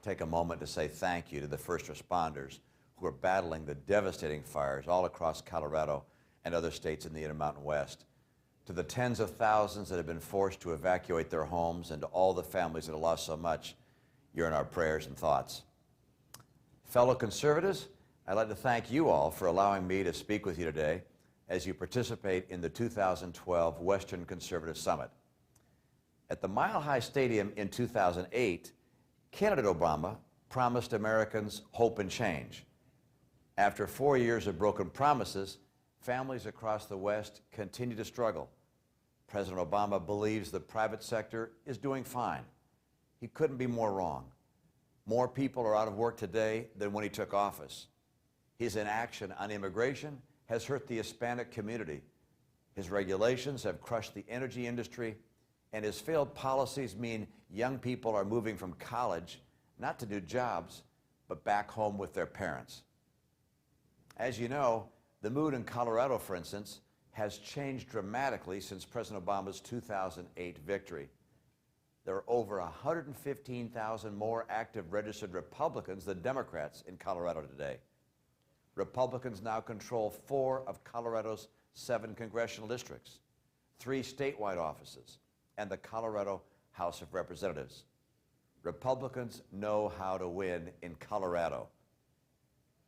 take a moment to say thank you to the first responders who are battling the devastating fires all across Colorado and other states in the Intermountain West, to the tens of thousands that have been forced to evacuate their homes, and to all the families that have lost so much. You're in our prayers and thoughts. Fellow conservatives, I'd like to thank you all for allowing me to speak with you today as you participate in the 2012 Western Conservative Summit. At the Mile High Stadium in 2008, candidate Obama promised Americans hope and change. After 4 years of broken promises, families across the West continue to struggle. President Obama believes the private sector is doing fine. He couldn't be more wrong. More people are out of work today than when he took office. His inaction on immigration has hurt the Hispanic community. His regulations have crushed the energy industry, and his failed policies mean young people are moving from college not to do jobs, but back home with their parents. As you know, the mood in Colorado, for instance, has changed dramatically since President Obama's 2008 victory. There are over 115,000 more active registered Republicans than Democrats in Colorado today. Republicans now control 4 of Colorado's 7 congressional districts, 3 statewide offices, and the Colorado House of Representatives. Republicans know how to win in Colorado.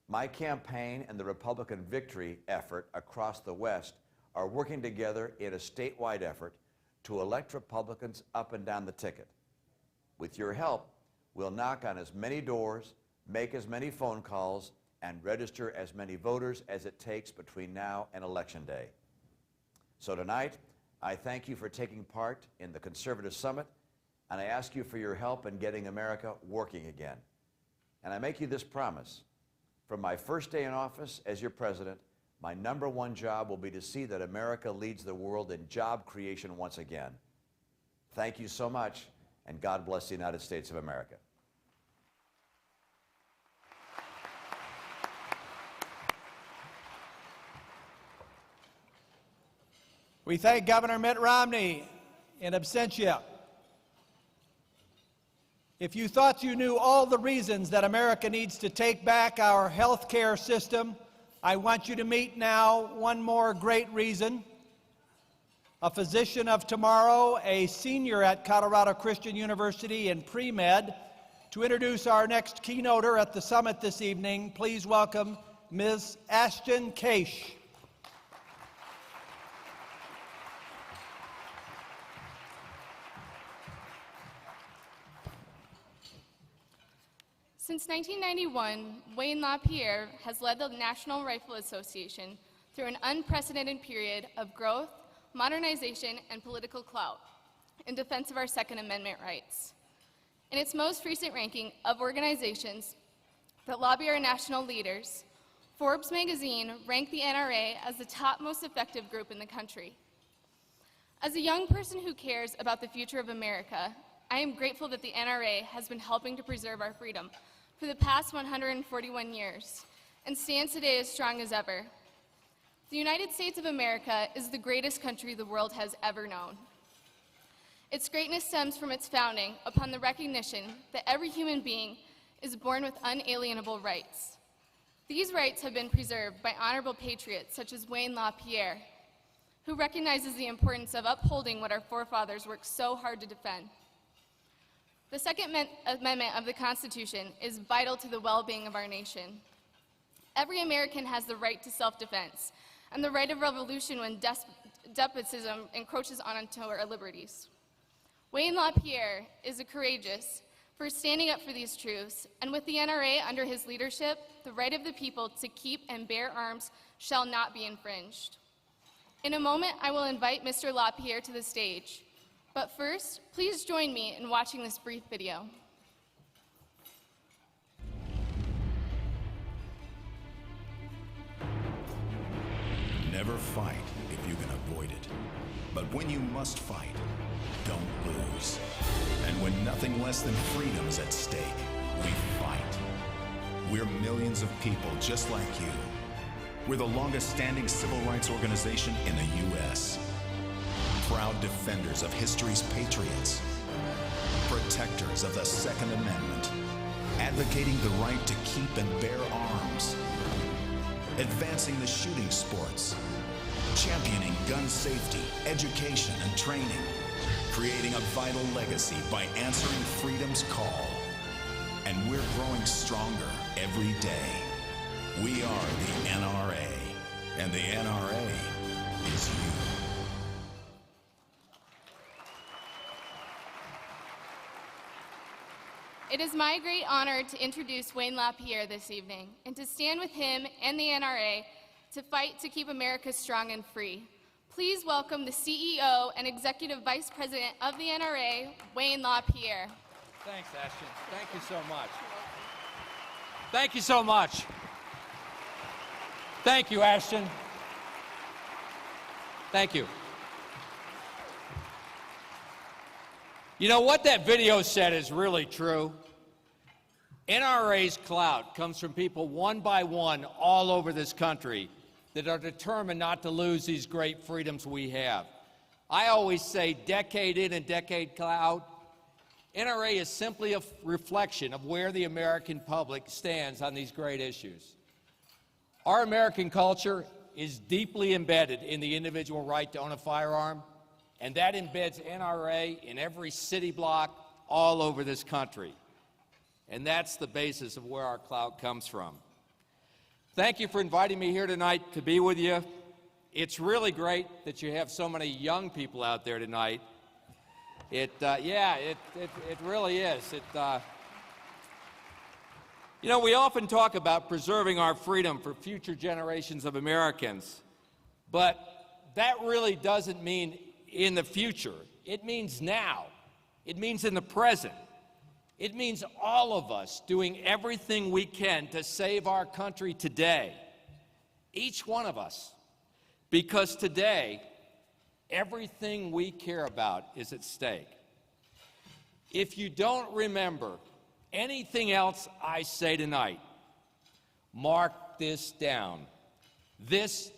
My campaign and the Republican victory effort across the West are working together in a statewide effort to elect Republicans up and down the ticket. With your help, we'll knock on as many doors, make as many phone calls, and register as many voters as it takes between now and Election Day. So tonight, I thank you for taking part in the Conservative Summit, and I ask you for your help in getting America working again. And I make you this promise. From my first day in office as your president, my #1 job will be to see that America leads the world in job creation once again. Thank you so much, and God bless the United States of America. We thank Governor Mitt Romney in absentia. If you thought you knew all the reasons that America needs to take back our health care system, I want you to meet now one more great reason. A physician of tomorrow, a senior at Colorado Christian University in pre-med. To introduce our next keynoter at the summit this evening, please welcome Ms. Ashton Case. Since 1991, Wayne LaPierre has led the National Rifle Association through an unprecedented period of growth, modernization, and political clout in defense of our Second Amendment rights. In its most recent ranking of organizations that lobby our national leaders, Forbes magazine ranked the NRA as the top most effective group in the country. As a young person who cares about the future of America, I am grateful that the NRA has been helping to preserve our freedom for the past 141 years and stands today as strong as ever. The United States of America is the greatest country the world has ever known. Its greatness stems from its founding upon the recognition that every human being is born with unalienable rights. These rights have been preserved by honorable patriots such as Wayne LaPierre, who recognizes the importance of upholding what our forefathers worked so hard to defend. The Second Amendment of the Constitution is vital to the well-being of our nation. Every American has the right to self-defense and the right of revolution when despotism encroaches onto our liberties. Wayne LaPierre is courageous for standing up for these truths, and with the NRA under his leadership, the right of the people to keep and bear arms shall not be infringed. In a moment, I will invite Mr. LaPierre to the stage. But first, please join me in watching this brief video. Never fight if you can avoid it. But when you must fight, don't lose. And when nothing less than freedom is at stake, we fight. We're millions of people just like you. We're the longest-standing civil rights organization in the U.S. Proud defenders of history's patriots, protectors of the Second Amendment, advocating the right to keep and bear arms, advancing the shooting sports, championing gun safety, education, and training, creating a vital legacy by answering freedom's call. And we're growing stronger every day. We are the NRA, and the NRA is you. It is my great honor to introduce Wayne LaPierre this evening and to stand with him and the NRA to fight to keep America strong and free. Please welcome the CEO and Executive Vice President of the NRA, Wayne LaPierre. Thanks, Ashton. Thank you so much. Thank you so much. Thank you, Ashton. Thank you. You know, what that video said is really true. NRA's clout comes from people one by one all over this country that are determined not to lose these great freedoms we have. I always say decade in and decade out, NRA is simply a reflection of where the American public stands on these great issues. Our American culture is deeply embedded in the individual right to own a firearm, and that embeds NRA in every city block all over this country. And that's the basis of where our clout comes from. Thank you for inviting me here tonight to be with you. It's really great that you have so many young people out there tonight. It really is. You know, we often talk about preserving our freedom for future generations of Americans, but that really doesn't mean in the future. It means now. It means in the present. It means all of us doing everything we can to save our country today, each one of us, because today, everything we care about is at stake. If you don't remember anything else I say tonight, mark this down. This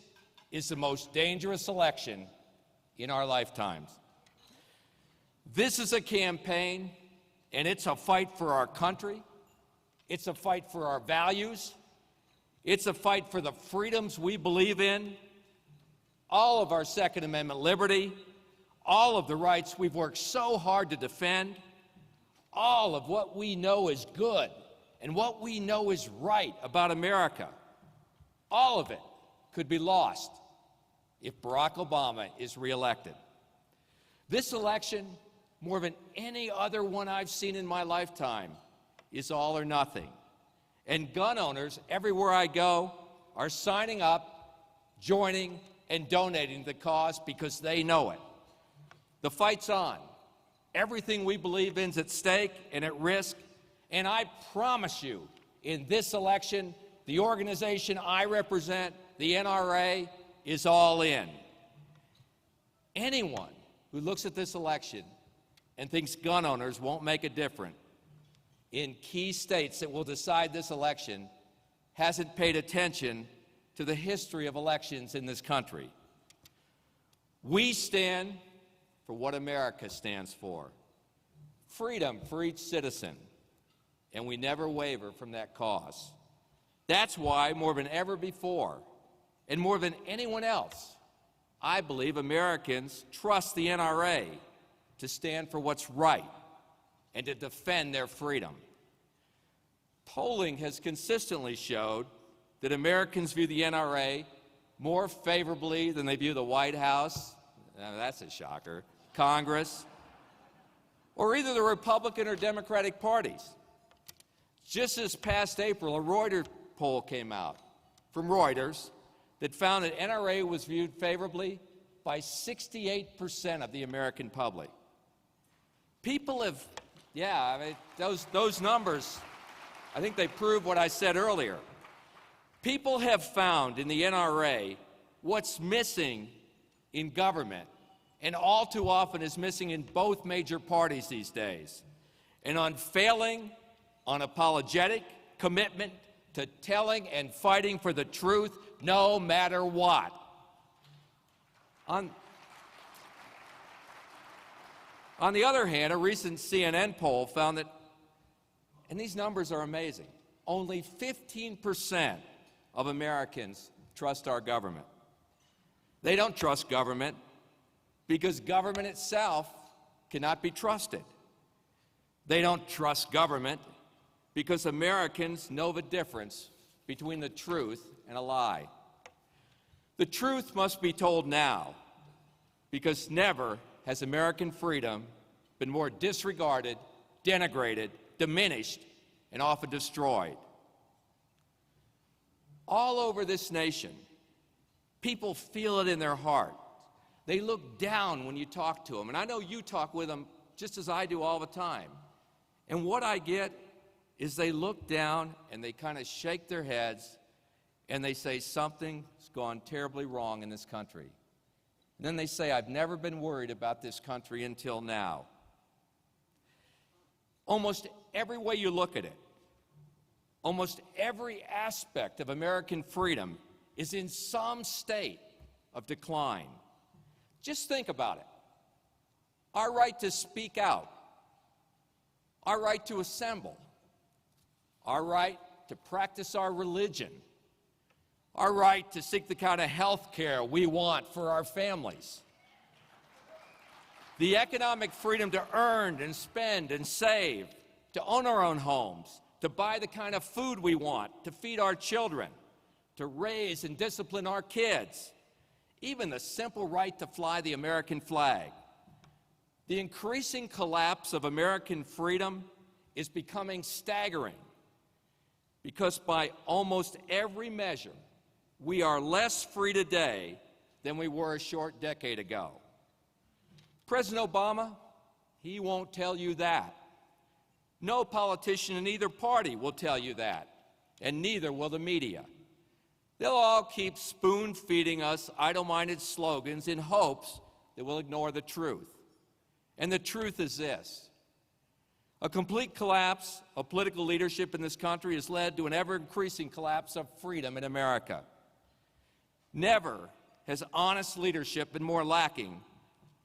is the most dangerous election in our lifetimes. This is a campaign, and it's a fight for our country. It's a fight for our values. It's a fight for the freedoms we believe in, all of our Second Amendment liberty, all of the rights we've worked so hard to defend, all of what we know is good and what we know is right about America. All of it could be lost if Barack Obama is reelected. This election, more than any other one I've seen in my lifetime, is all or nothing. And gun owners everywhere I go are signing up, joining, and donating to the cause because they know it. The fight's on. Everything we believe in is at stake and at risk. And I promise you, in this election, the organization I represent, the NRA, is all in. Anyone who looks at this election and thinks gun owners won't make a difference in key states that will decide this election hasn't paid attention to the history of elections in this country. We stand for what America stands for: freedom for each citizen, and we never waver from that cause. That's why, more than ever before, and more than anyone else, I believe Americans trust the NRA to stand for what's right and to defend their freedom. Polling has consistently showed that Americans view the NRA more favorably than they view the White House, that's a shocker, Congress, or either the Republican or Democratic parties. Just this past April, a Reuters poll came out from Reuters that found that NRA was viewed favorably by 68% of the American public. People have, those numbers, I think they prove what I said earlier. People have found in the NRA what's missing in government, and all too often is missing in both major parties these days: an unfailing, unapologetic commitment to telling and fighting for the truth no matter what. On the other hand, a recent CNN poll found that And these numbers are amazing. Only 15% of Americans trust our government. They don't trust government because government itself cannot be trusted. They don't trust government because Americans know the difference between the truth and a lie. The truth must be told now, because never has American freedom been more disregarded, denigrated, diminished, and often destroyed. All over this nation, people feel it in their heart. They look down when you talk to them, and I know you talk with them just as I do all the time. And what I get is they look down and they kind of shake their heads and they say something's gone terribly wrong in this country. And then they say, I've never been worried about this country until now. Almost every way you look at it, almost every aspect of American freedom is in some state of decline. Just think about it. Our right to speak out, our right to assemble, our right to practice our religion, our right to seek the kind of health care we want for our families, the economic freedom to earn and spend and save, to own our own homes, to buy the kind of food we want, to feed our children, to raise and discipline our kids, even the simple right to fly the American flag. The increasing collapse of American freedom is becoming staggering because by almost every measure, we are less free today than we were a short decade ago. President Obama, he won't tell you that. No politician in either party will tell you that, and neither will the media. They'll all keep spoon-feeding us idle-minded slogans in hopes that we'll ignore the truth. And the truth is this: a complete collapse of political leadership in this country has led to an ever-increasing collapse of freedom in America. Never has honest leadership been more lacking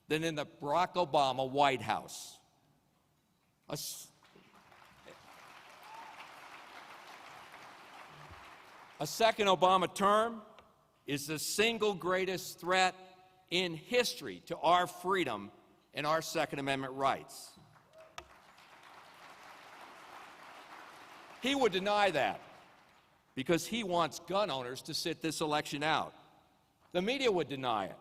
than in the Barack Obama White House. A second Obama term is the single greatest threat in history to our freedom and our Second Amendment rights. He would deny that because he wants gun owners to sit this election out. The media would deny it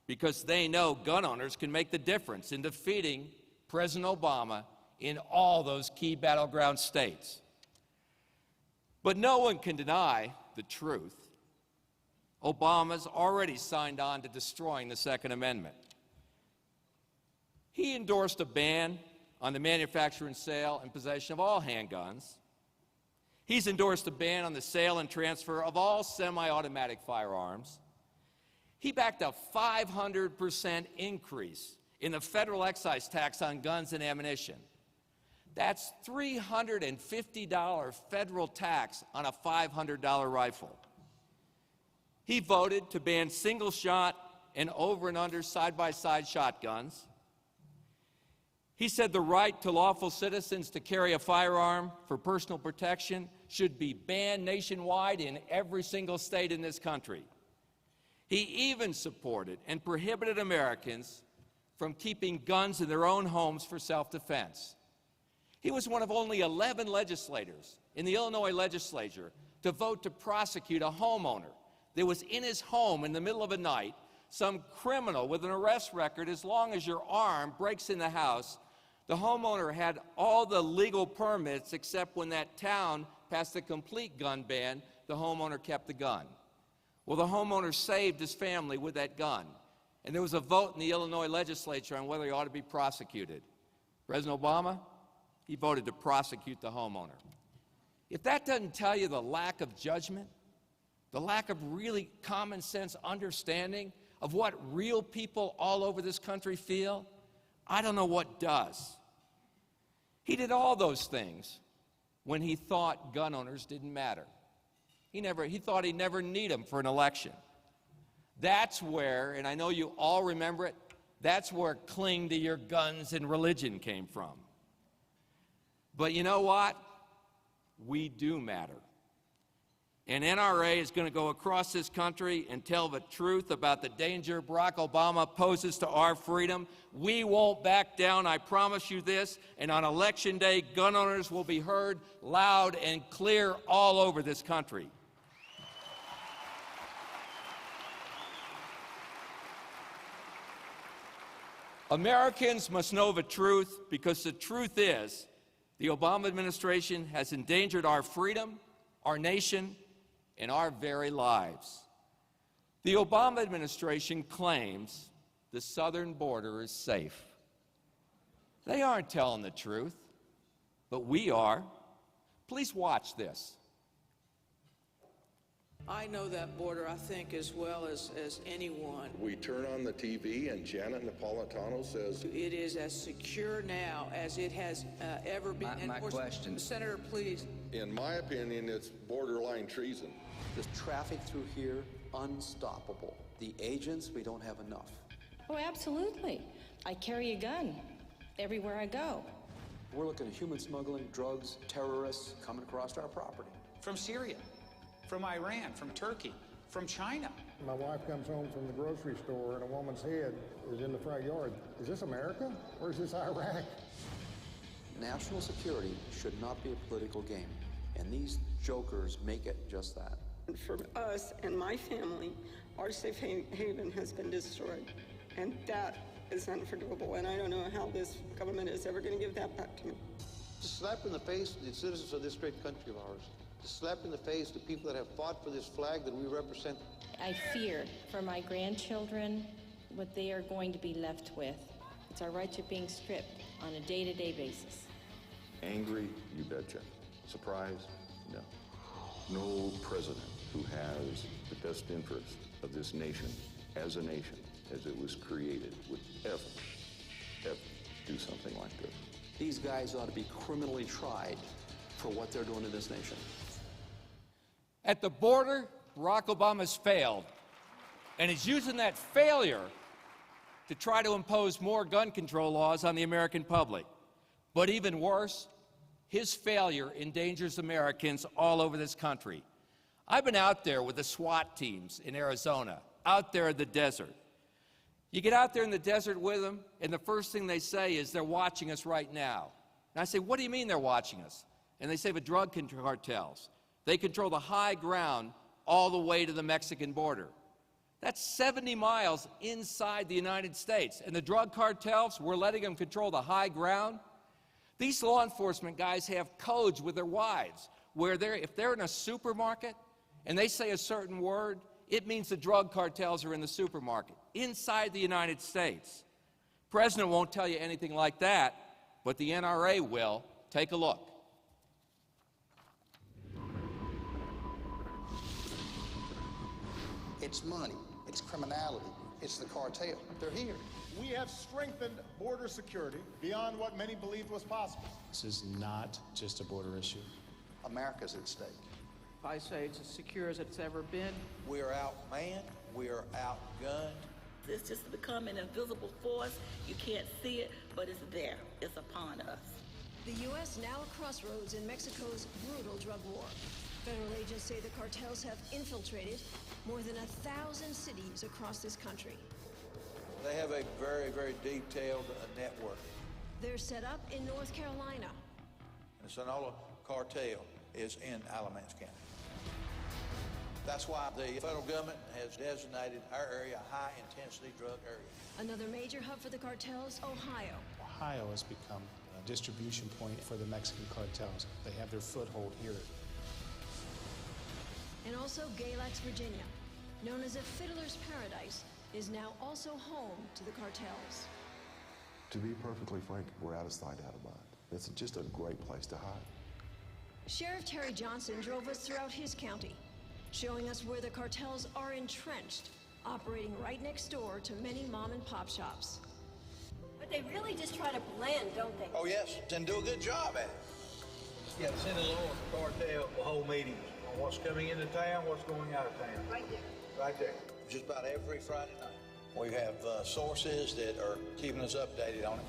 because they know gun owners can make the difference in defeating President Obama in all those key battleground states. But no one can deny the truth. Obama's already signed on to destroying the Second Amendment. He endorsed a ban on the manufacture and sale and possession of all handguns. He's endorsed a ban on the sale and transfer of all semi-automatic firearms. He backed a 500% increase in the federal excise tax on guns and ammunition. That's $350 federal tax on a $500 rifle. He voted to ban single-shot and over and under side-by-side shotguns. He said the right to lawful citizens to carry a firearm for personal protection should be banned nationwide in every single state in this country. He even supported and prohibited Americans from keeping guns in their own homes for self-defense. He was one of only 11 legislators in the Illinois legislature to vote to prosecute a homeowner that was in his home in the middle of the night. Some criminal with an arrest record, as long as your arm, breaks in the house. The homeowner had all the legal permits except when that town passed a complete gun ban, the homeowner kept the gun. Well, the homeowner saved his family with that gun. And there was a vote in the Illinois legislature on whether he ought to be prosecuted. President Obama, he voted to prosecute the homeowner. If that doesn't tell you the lack of judgment, the lack of really common sense understanding of what real people all over this country feel, I don't know what does. He did all those things when he thought gun owners didn't matter. He thought he'd never need them for an election. That's where, and I know you all remember it, that's where cling to your guns and religion came from. But you know what? we do matter. And NRA is going to go across this country and tell the truth about the danger Barack Obama poses to our freedom. We won't back down, I promise you this. And on Election Day, gun owners will be heard loud and clear all over this country. Americans must know the truth, because the truth is the Obama administration has endangered our freedom, our nation, and our very lives. The Obama administration claims the southern border is safe. They aren't telling the truth, but we are. Please watch this. I know that border, I think, as well as anyone. We turn on the TV and Janet Napolitano says It is as secure now as it has ever been. My question. Senator, please. in my opinion, it's borderline treason. The traffic through here, unstoppable. The agents, we don't have enough. Oh, absolutely. I carry a gun everywhere I go. We're looking at human smuggling, drugs, terrorists coming across our property. From Syria, from Iran, from Turkey, from China. My wife comes home from the grocery store and a woman's head is in the front yard. Is this America or is this Iraq? National security should not be a political game, and these jokers make it just that. For us and my family, our safe haven has been destroyed, and that is unforgivable, and I don't know how this government is ever going to give that back to me. To slap in the face the citizens of this great country of ours, to slap in the face the people that have fought for this flag that we represent. I fear for my grandchildren what they are going to be left with. It's our rights are being stripped on a day-to-day basis. Angry? You betcha. Surprised? No. No president who has the best interest of this nation as a nation, as it was created, would ever do something like this. These guys ought to be criminally tried for what they're doing to this nation. At the border, Barack Obama's failed, and he's using that failure to try to impose more gun control laws on the American public. But even worse, his failure endangers Americans all over this country. I've been out there with the SWAT teams in Arizona, out there in the desert. You get out there in the desert with them, and the first thing they say is they're watching us right now. And I say, what do you mean they're watching us? And they say the drug cartels. They control the high ground all the way to the Mexican border. That's 70 miles inside the United States. And the drug cartels, we're letting them control the high ground. These law enforcement guys have codes with their wives where if they're in a supermarket and they say a certain word, it means the drug cartels are in the supermarket inside the United States. The president won't tell you anything like that, but the NRA will. Take a look. It's money, it's criminality, it's the cartel. They're here. We have strengthened border security beyond what many believed was possible. This is not just a border issue. America's at stake. I say it's as secure as it's ever been. We are outmanned, we are outgunned. It's just become an invisible force. You can't see it, but it's there. It's upon us. The U.S. now a crossroads in Mexico's brutal drug war. Federal agents say the cartels have infiltrated more than 1,000 cities across this country. They have a very, very detailed network. They're set up in North Carolina. The Sonora cartel is in Alamance County. That's why the federal government has designated our area a high-intensity drug area. Another major hub for the cartels, Ohio. Ohio has become a distribution point for the Mexican cartels. They have their foothold here. And also Galax, Virginia, known as a fiddler's paradise, is now also home to the cartels. To be perfectly frank, we're out of sight, out of mind. It's just a great place to hide. Sheriff Terry Johnson drove us throughout his county, showing us where the cartels are entrenched, operating right next door to many mom and pop shops. But they really just try to blend, don't they? Oh, yes, and do a good job at it. Yeah, the Senate law cartel will hold meetings on what's coming into town, what's going out of town. Right there. Right there. Just about every Friday night. We have sources that are keeping us updated on it.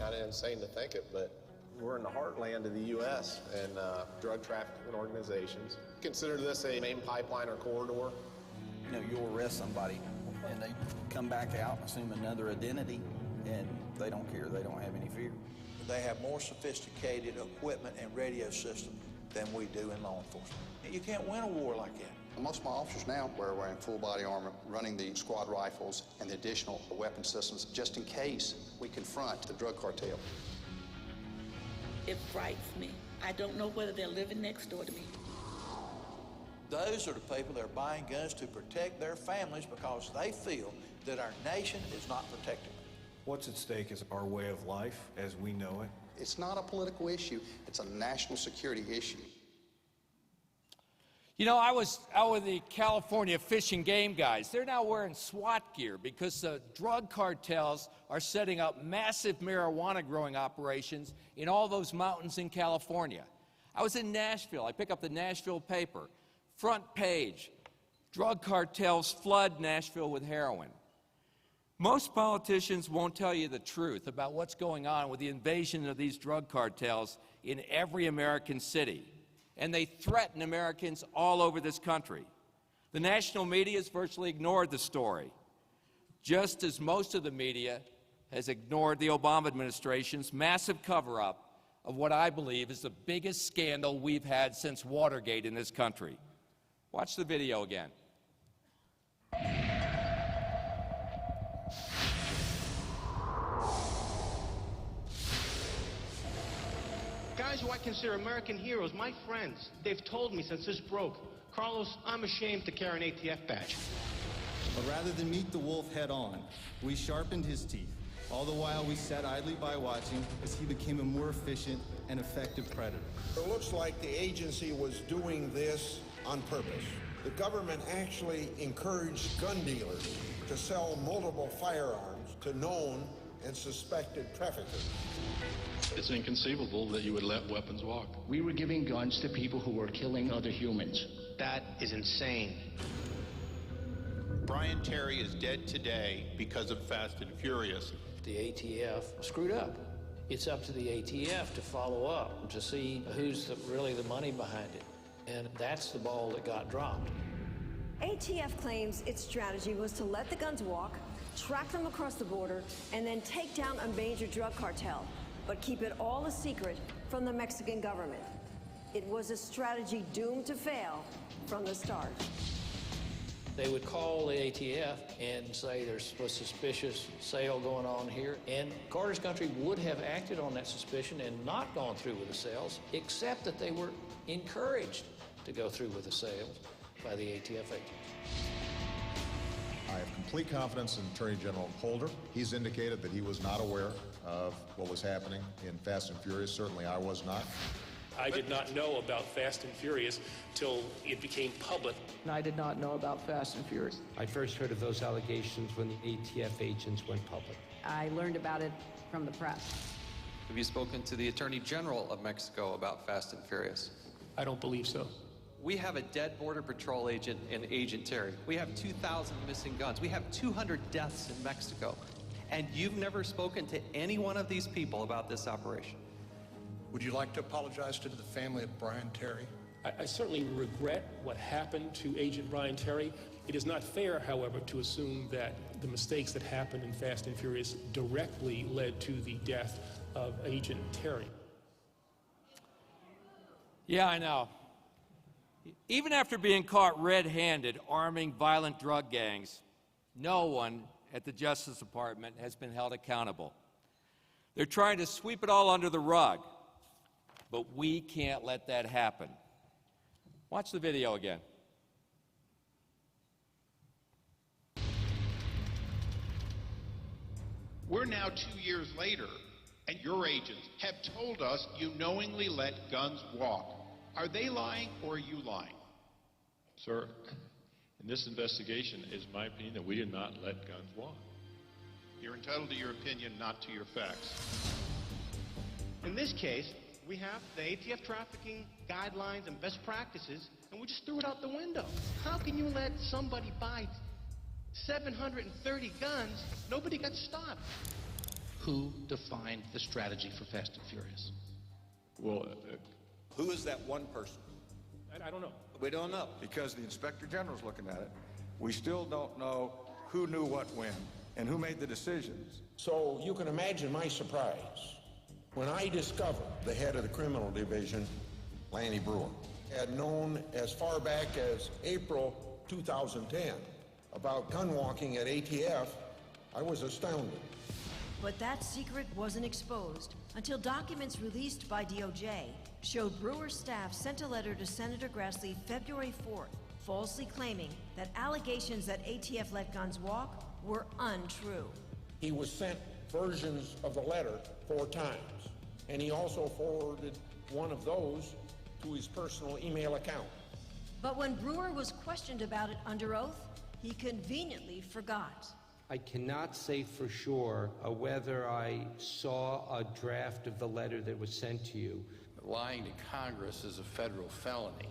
kind of insane to think it, but we're in the heartland of the U.S. and drug trafficking organizations consider this a main pipeline or corridor. You know, you'll arrest somebody and they come back out and assume another identity, and they don't care. They don't have any fear. They have more sophisticated equipment and radio systems than we do in law enforcement. You can't win a war like that. Most of my officers now are wearing full body armor, running the squad rifles and the additional weapon systems just in case we confront the drug cartel. It frightens me. I don't know whether they're living next door to me. Those are the people that are buying guns to protect their families because they feel that our nation is not protecting them. What's at stake is our way of life as we know it. It's not a political issue, it's a national security issue. You know, I was out with the California Fish and Game guys. They're now wearing SWAT gear because the drug cartels are setting up massive marijuana growing operations in all those mountains in California. I was in Nashville. I pick up the Nashville paper. Front page, drug cartels flood Nashville with heroin. Most politicians won't tell you the truth about what's going on with the invasion of these drug cartels in every American city. And they threaten Americans all over this country. The national media has virtually ignored the story, just as most of the media has ignored the Obama administration's massive cover-up of what I believe is the biggest scandal we've had since Watergate in this country. Watch the video again. Guys who I consider American heroes, my friends, they've told me since this broke, Carlos, I'm ashamed to carry an ATF badge. But rather than meet the wolf head on, we sharpened his teeth. All the while we sat idly by watching as he became a more efficient and effective predator. It looks like the agency was doing this on purpose. The government actually encouraged gun dealers to sell multiple firearms to known and suspected traffickers. It's inconceivable that you would let weapons walk. We were giving guns to people who were killing other humans. That is insane. Brian Terry is dead today because of Fast and Furious. The ATF screwed up. It's up to the ATF to follow up, to see who's really the money behind it. And that's the ball that got dropped. ATF claims its strategy was to let the guns walk, track them across the border, and then take down a major drug cartel, but keep it all a secret from the Mexican government. It was a strategy doomed to fail from the start. They would call the ATF and say there's a suspicious sale going on here, and Carter's country would have acted on that suspicion and not gone through with the sales, except that they were encouraged to go through with the sales by the ATF agents. I have complete confidence in Attorney General Holder. He's indicated that he was not aware of what was happening in Fast and Furious. Certainly I was not. I did not know about Fast and Furious till it became public. I did not know about Fast and Furious. I first heard of those allegations when the ATF agents went public. I learned about it from the press. Have you spoken to the Attorney General of Mexico about Fast and Furious? I don't believe so. We have a dead Border Patrol agent in Agent Terry. We have 2,000 missing guns. We have 200 deaths in Mexico. And you've never spoken to any one of these people about this operation. Would you like to apologize to the family of Brian Terry? I certainly regret what happened to Agent Brian Terry. It is not fair, however, to assume that the mistakes that happened in Fast and Furious directly led to the death of Agent Terry. Yeah, I know. Even after being caught red-handed arming violent drug gangs, no one at the Justice Department has been held accountable. They're trying to sweep it all under the rug, but we can't let that happen. Watch the video again. We're now 2 years later, and your agents have told us you knowingly let guns walk. Are they lying or are you lying? Sir, in this investigation, it is my opinion that we did not let guns walk. You're entitled to your opinion, not to your facts. In this case, we have the ATF trafficking guidelines and best practices, and we just threw it out the window. How can you let somebody buy 730 guns? Nobody got stopped. Who defined the strategy for Fast and Furious? Well, Who is that one person? I don't know. We don't know. Because the Inspector General's looking at it. We still don't know who knew what when and who made the decisions. So you can imagine my surprise when I discovered the head of the criminal division, Lanny Brewer, had known as far back as April 2010 about gun walking at ATF. I was astounded. But that secret wasn't exposed until documents released by DOJ showed Brewer's staff sent a letter to Senator Grassley February 4th, falsely claiming that allegations that ATF let guns walk were untrue. He was sent versions of the letter 4 times, and he also forwarded one of those to his personal email account. But when Brewer was questioned about it under oath, he conveniently forgot. I cannot say for sure whether I saw a draft of the letter that was sent to you. Lying to Congress is a federal felony.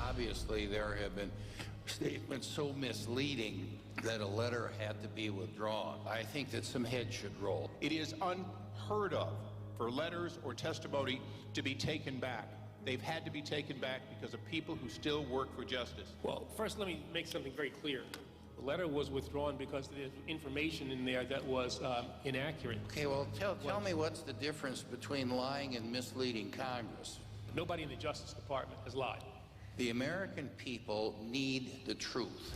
Obviously, there have been statements so misleading that a letter had to be withdrawn. I think that some heads should roll. It is unheard of for letters or testimony to be taken back. They've had to be taken back because of people who still work for justice. Well, first let me make something very clear. The letter was withdrawn because there's information in there that was inaccurate. Okay, well, tell me what's the difference between lying and misleading Congress? Nobody in the Justice Department has lied. The American people need the truth.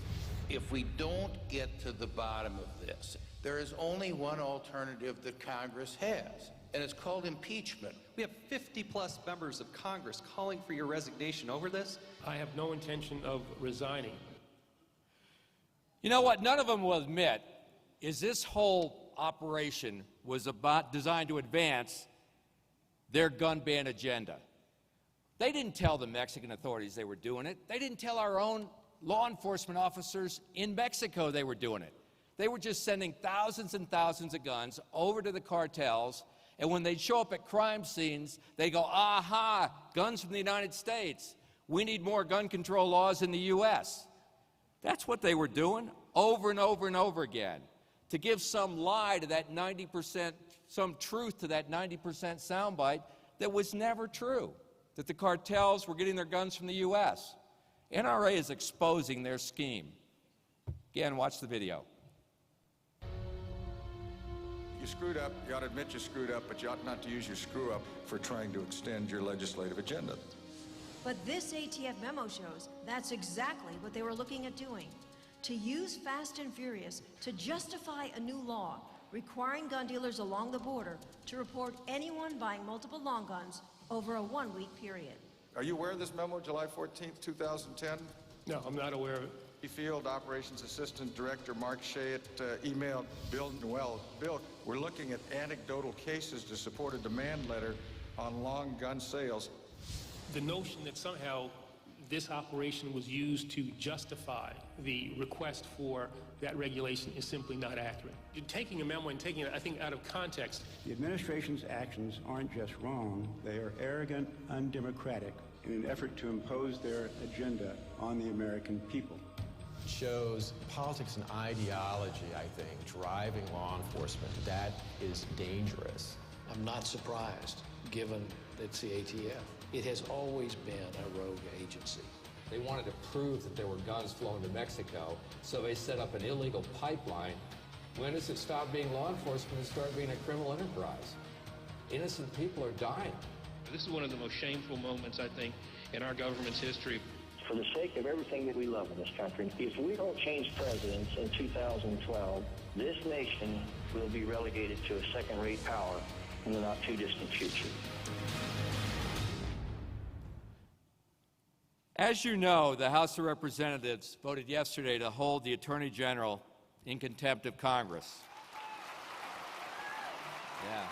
If we don't get to the bottom of this, there is only one alternative that Congress has, and it's called impeachment. We have 50-plus members of Congress calling for your resignation over this. I have no intention of resigning. You know what none of them will admit is this whole operation was designed to advance their gun ban agenda. They didn't tell the Mexican authorities they were doing it. They didn't tell our own law enforcement officers in Mexico they were doing it. They were just sending thousands and thousands of guns over to the cartels, and when they'd show up at crime scenes, they go, aha, guns from the United States. We need more gun control laws in the U.S. That's what they were doing over and over and over again, to give some lie to that 90%, some truth to that 90% soundbite that was never true, that the cartels were getting their guns from the U.S. NRA is exposing their scheme. Again, watch the video. You screwed up, you ought to admit you screwed up, but you ought not to use your screw up for trying to extend your legislative agenda. But this ATF memo shows that's exactly what they were looking at doing. To use Fast and Furious to justify a new law requiring gun dealers along the border to report anyone buying multiple long guns over a 1-week period. Are you aware of this memo, July 14th, 2010? No, I'm not aware of it. Field Operations Assistant Director Mark Shayet emailed Bill Noel. Bill, we're looking at anecdotal cases to support a demand letter on long gun sales. The notion that somehow this operation was used to justify the request for that regulation is simply not accurate. You're taking a memo and taking it, I think, out of context. The administration's actions aren't just wrong, they are arrogant, undemocratic, in an effort to impose their agenda on the American people. It shows politics and ideology, I think, driving law enforcement. That is dangerous. I'm not surprised, given it's the ATF. It has always been a rogue agency. They wanted to prove that there were guns flowing to Mexico, so they set up an illegal pipeline. When does it stop being law enforcement and start being a criminal enterprise? Innocent people are dying. This is one of the most shameful moments, I think, in our government's history. For the sake of everything that we love in this country, if we don't change presidents in 2012, this nation will be relegated to a second-rate power in the not-too-distant future. As you know, the House of Representatives voted yesterday to hold the Attorney General in contempt of Congress. Yeah.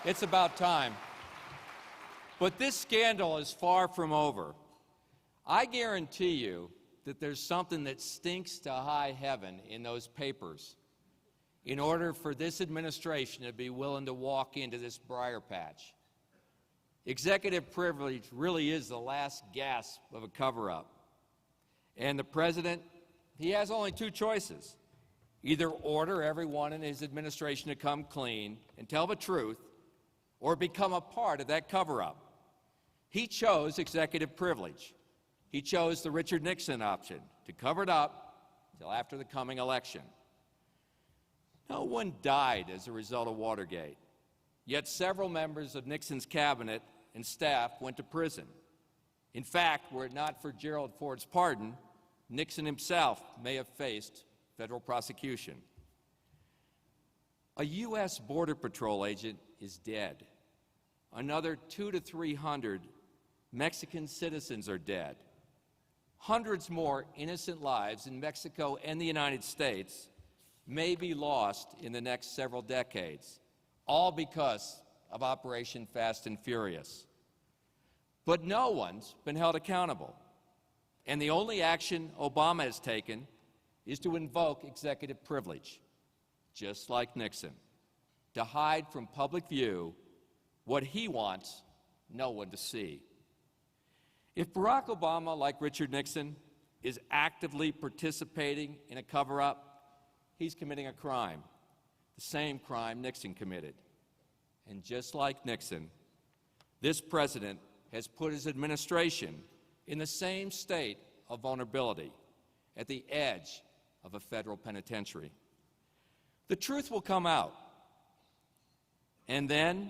It's about time. But this scandal is far from over. I guarantee you that there's something that stinks to high heaven in those papers in order for this administration to be willing to walk into this briar patch. Executive privilege really is the last gasp of a cover-up. And the president, he has only two choices. Either order everyone in his administration to come clean and tell the truth, or become a part of that cover-up. He chose executive privilege. He chose the Richard Nixon option, to cover it up until after the coming election. No one died as a result of Watergate, yet several members of Nixon's cabinet and staff went to prison. In fact, were it not for Gerald Ford's pardon, Nixon himself may have faced federal prosecution. A U.S. Border Patrol agent is dead. Another 200 to 300 Mexican citizens are dead. Hundreds more innocent lives in Mexico and the United States may be lost in the next several decades, all because of Operation Fast and Furious. But no one's been held accountable. And the only action Obama has taken is to invoke executive privilege, just like Nixon, to hide from public view what he wants no one to see. If Barack Obama, like Richard Nixon, is actively participating in a cover-up, he's committing a crime, the same crime Nixon committed. And just like Nixon, this president has put his administration in the same state of vulnerability, at the edge of a federal penitentiary. The truth will come out, and then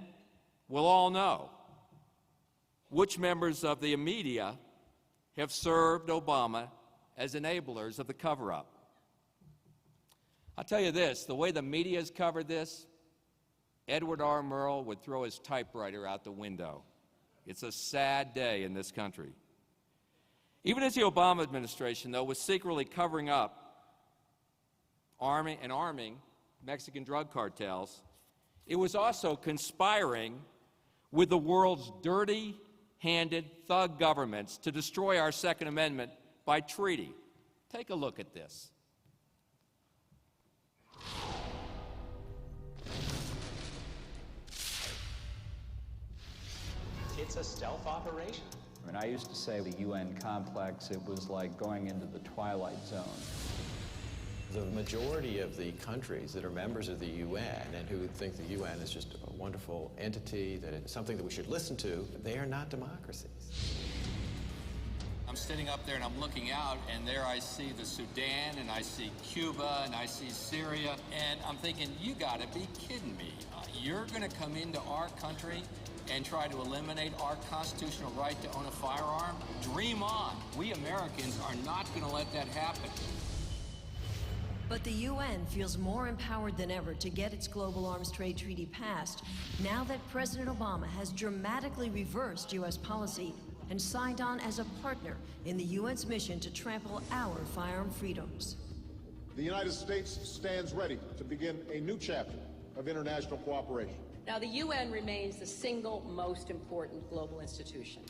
we'll all know which members of the media have served Obama as enablers of the cover-up. I'll tell you this, the way the media has covered this, Edward R. Murrow would throw his typewriter out the window. It's a sad day in this country. Even as the Obama administration, though, was secretly covering up and arming Mexican drug cartels, it was also conspiring with the world's dirty-handed thug governments to destroy our Second Amendment by treaty. Take a look at this. It's a stealth operation. I mean, I used to say the UN complex, it was like going into the Twilight Zone. The majority of the countries that are members of the UN and who think the UN is just a wonderful entity, that it's something that we should listen to, they are not democracies. I'm sitting up there and I'm looking out, and there I see the Sudan, and I see Cuba, and I see Syria, and I'm thinking, you gotta be kidding me. You're gonna come into our country and try to eliminate our constitutional right to own a firearm? Dream on. We Americans are not gonna let that happen. But the UN feels more empowered than ever to get its global arms trade treaty passed, now that President Obama has dramatically reversed U.S. policy and signed on as a partner in the UN's mission to trample our firearm freedoms. The United States stands ready to begin a new chapter of international cooperation. Now, the UN remains the single most important global institution.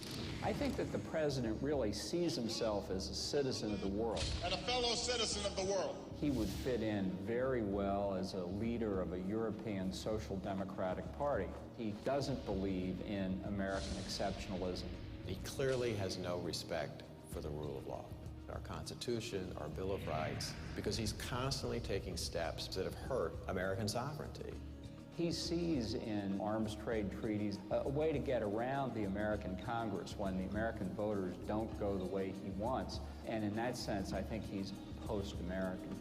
I think that the president really sees himself as a citizen of the world. And a fellow citizen of the world. He would fit in very well as a leader of a European social democratic party. He doesn't believe in American exceptionalism. He clearly has no respect for the rule of law, our Constitution, our Bill of Rights, because he's constantly taking steps that have hurt American sovereignty. He sees in arms trade treaties a way to get around the American Congress when the American voters don't go the way he wants. And in that sense, I think he's post-American.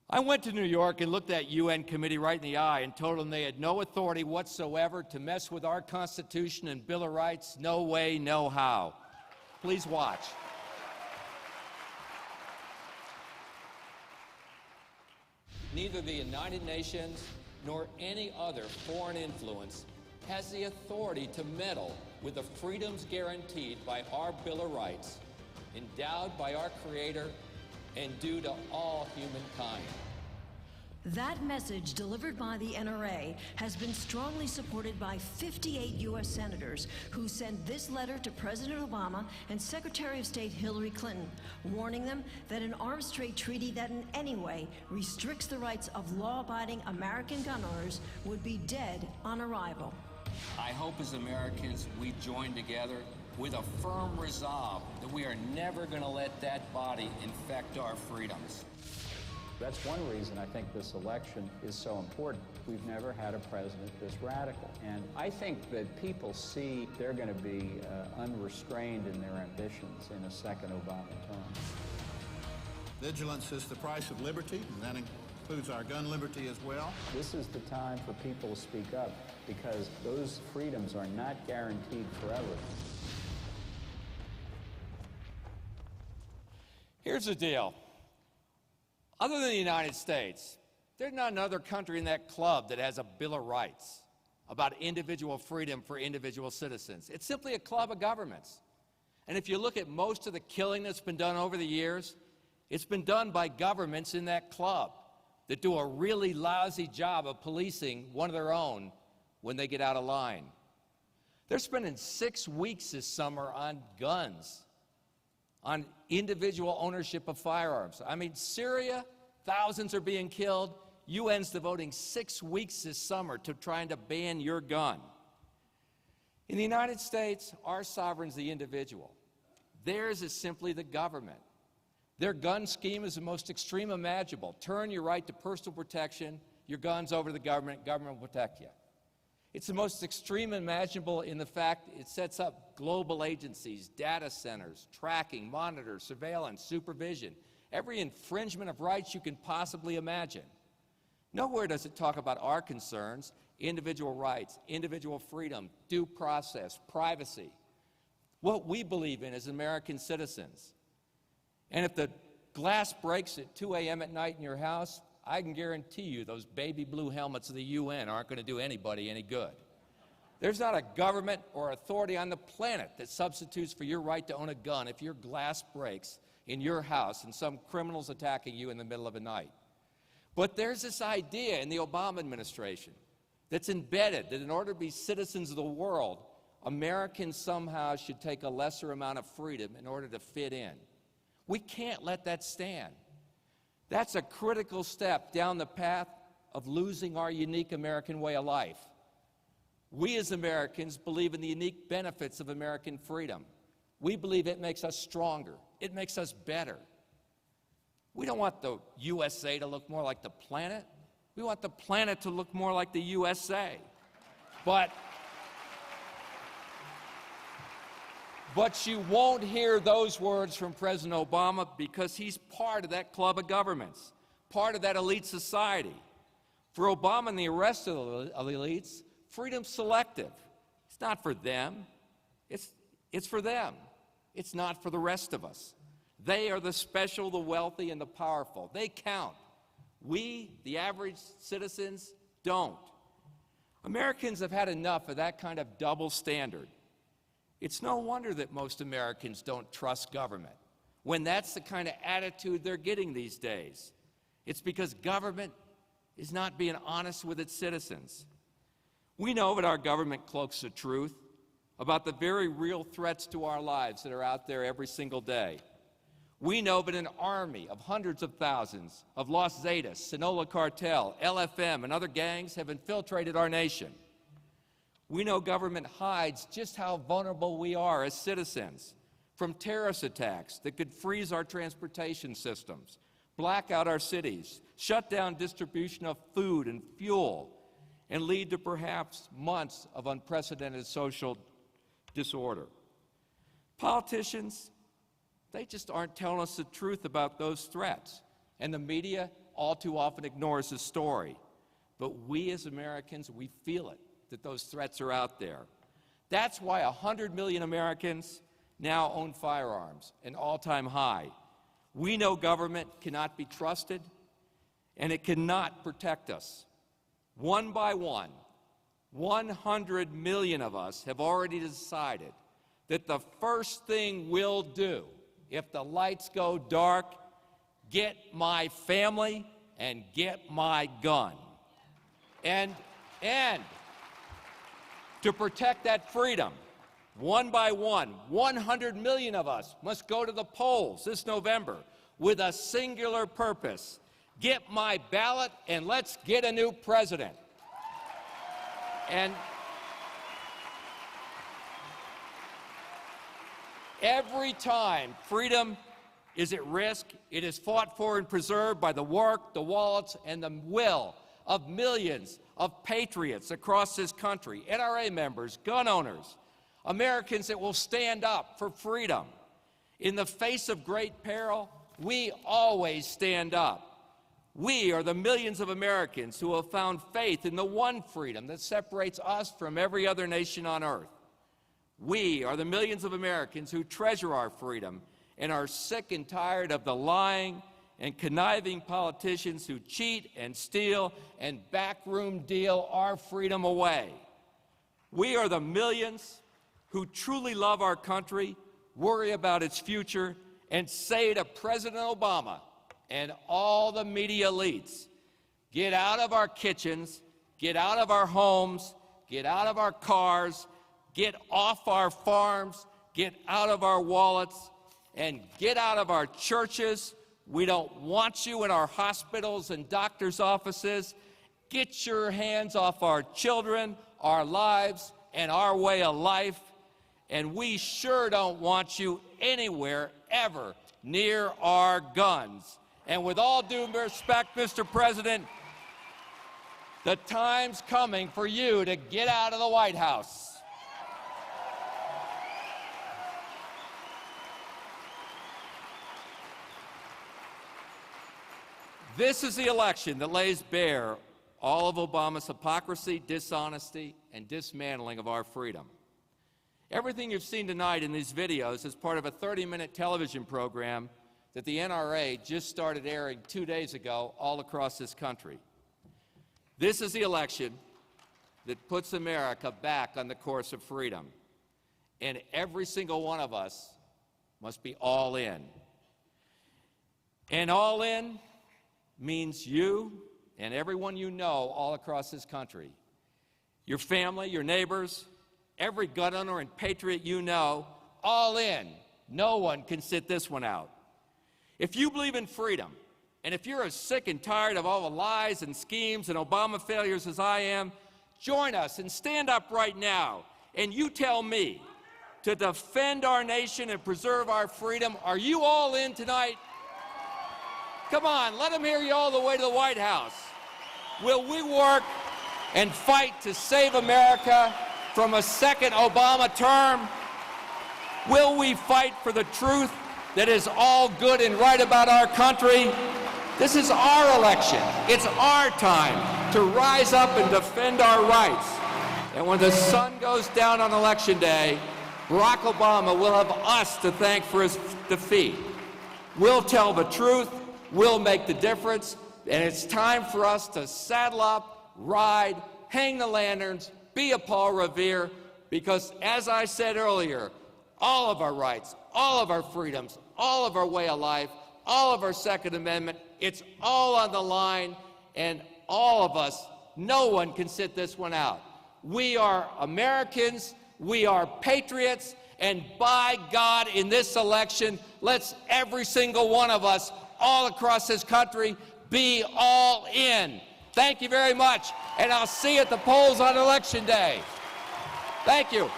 I went to New York and looked that UN committee right in the eye and told them they had no authority whatsoever to mess with our Constitution and Bill of Rights. No way, no how. Please watch. Neither the United Nations nor any other foreign influence has the authority to meddle with the freedoms guaranteed by our Bill of Rights, endowed by our Creator and due to all humankind. That message delivered by the NRA has been strongly supported by 58 U.S. senators who sent this letter to President Obama and Secretary of State Hillary Clinton, warning them that an arms trade treaty that in any way restricts the rights of law-abiding American gun owners would be dead on arrival. I hope as Americans we join together with a firm resolve that we are never going to let that body infect our freedoms. That's one reason I think this election is so important. We've never had a president this radical. And I think that people see they're going to be unrestrained in their ambitions in a second Obama term. Vigilance is the price of liberty, and that includes our gun liberty as well. This is the time for people to speak up, because those freedoms are not guaranteed forever. Here's the deal. Other than the United States, there's not another country in that club that has a Bill of Rights about individual freedom for individual citizens. It's simply a club of governments. And if you look at most of the killing that's been done over the years, it's been done by governments in that club that do a really lousy job of policing one of their own when they get out of line. They're spending 6 weeks this summer on guns, on individual ownership of firearms. I mean, Syria, thousands are being killed. UN's devoting 6 weeks this summer to trying to ban your gun. In the United States, our sovereign's the individual. Theirs is simply the government. Their gun scheme is the most extreme imaginable. Turn your right to personal protection, your guns over to the government will protect you. It's the most extreme imaginable in the fact it sets up global agencies, data centers, tracking, monitors, surveillance, supervision, every infringement of rights you can possibly imagine. Nowhere does it talk about our concerns, individual rights, individual freedom, due process, privacy, what we believe in as American citizens. And if the glass breaks at 2 a.m. at night in your house, I can guarantee you those baby blue helmets of the UN aren't going to do anybody any good. There's not a government or authority on the planet that substitutes for your right to own a gun if your glass breaks in your house and some criminal's attacking you in the middle of the night. But there's this idea in the Obama administration that's embedded that in order to be citizens of the world, Americans somehow should take a lesser amount of freedom in order to fit in. We can't let that stand. That's a critical step down the path of losing our unique American way of life. We as Americans believe in the unique benefits of American freedom. We believe it makes us stronger. It makes us better. We don't want the USA to look more like the planet. We want the planet to look more like the USA. But you won't hear those words from President Obama because he's part of that club of governments, part of that elite society. For Obama and the rest of the elites, freedom's selective. It's not for them. It's for them. It's not for the rest of us. They are the special, the wealthy, and the powerful. They count. We, the average citizens, don't. Americans have had enough of that kind of double standard. It's no wonder that most Americans don't trust government when that's the kind of attitude they're getting these days. It's because government is not being honest with its citizens. We know that our government cloaks the truth about the very real threats to our lives that are out there every single day. We know that an army of hundreds of thousands of Los Zetas, Sinaloa Cartel, LFM, and other gangs have infiltrated our nation. We know government hides just how vulnerable we are as citizens from terrorist attacks that could freeze our transportation systems, black out our cities, shut down distribution of food and fuel, and lead to perhaps months of unprecedented social disorder. Politicians, they just aren't telling us the truth about those threats, and the media all too often ignores the story. But we as Americans, we feel it, that those threats are out there. That's why 100 million Americans now own firearms, an all-time high. We know government cannot be trusted, and it cannot protect us. One by one, 100 million of us have already decided that the first thing we'll do if the lights go dark, get my family and get my gun. And to protect that freedom, one by one, 100 million of us must go to the polls this November with a singular purpose: get my ballot and let's get a new president. And every time freedom is at risk. It is fought for and preserved by the work, the wallets, and the will of millions of patriots across this country, NRA members, gun owners, Americans that will stand up for freedom. In the face of great peril, we always stand up. We are the millions of Americans who have found faith in the one freedom that separates us from every other nation on earth. We are the millions of Americans who treasure our freedom and are sick and tired of the lying and conniving politicians who cheat and steal and backroom deal our freedom away. We are the millions who truly love our country, worry about its future, and say to President Obama and all the media elites, get out of our kitchens, get out of our homes, get out of our cars, get off our farms, get out of our wallets, and get out of our churches. We don't want you in our hospitals and doctors' offices. Get your hands off our children, our lives, and our way of life. And we sure don't want you anywhere ever near our guns. And with all due respect, Mr. President, the time's coming for you to get out of the White House. This is the election that lays bare all of Obama's hypocrisy, dishonesty, and dismantling of our freedom. Everything you've seen tonight in these videos is part of a 30-minute television program that the NRA just started airing 2 days ago all across this country. This is the election that puts America back on the course of freedom. And every single one of us must be all in. And all in means you and everyone you know all across this country. Your family, your neighbors, every gun owner and patriot you know, all in. No one can sit this one out. If you believe in freedom, and if you're as sick and tired of all the lies and schemes and Obama failures as I am, join us and stand up right now. And you tell me, to defend our nation and preserve our freedom, are you all in tonight? Come on, let them hear you all the way to the White House. Will we work and fight to save America from a second Obama term? Will we fight for the truth that is all good and right about our country? This is our election. It's our time to rise up and defend our rights. And when the sun goes down on Election Day, Barack Obama will have us to thank for his defeat. We'll tell the truth. We'll make the difference, and it's time for us to saddle up, ride, hang the lanterns, be a Paul Revere, because as I said earlier, all of our rights, all of our freedoms, all of our way of life, all of our Second Amendment, it's all on the line, and all of us, no one can sit this one out. We are Americans, we are patriots, and by God, in this election, let's every single one of us all across this country be all in. Thank you very much, and I'll see you at the polls on Election Day. Thank you.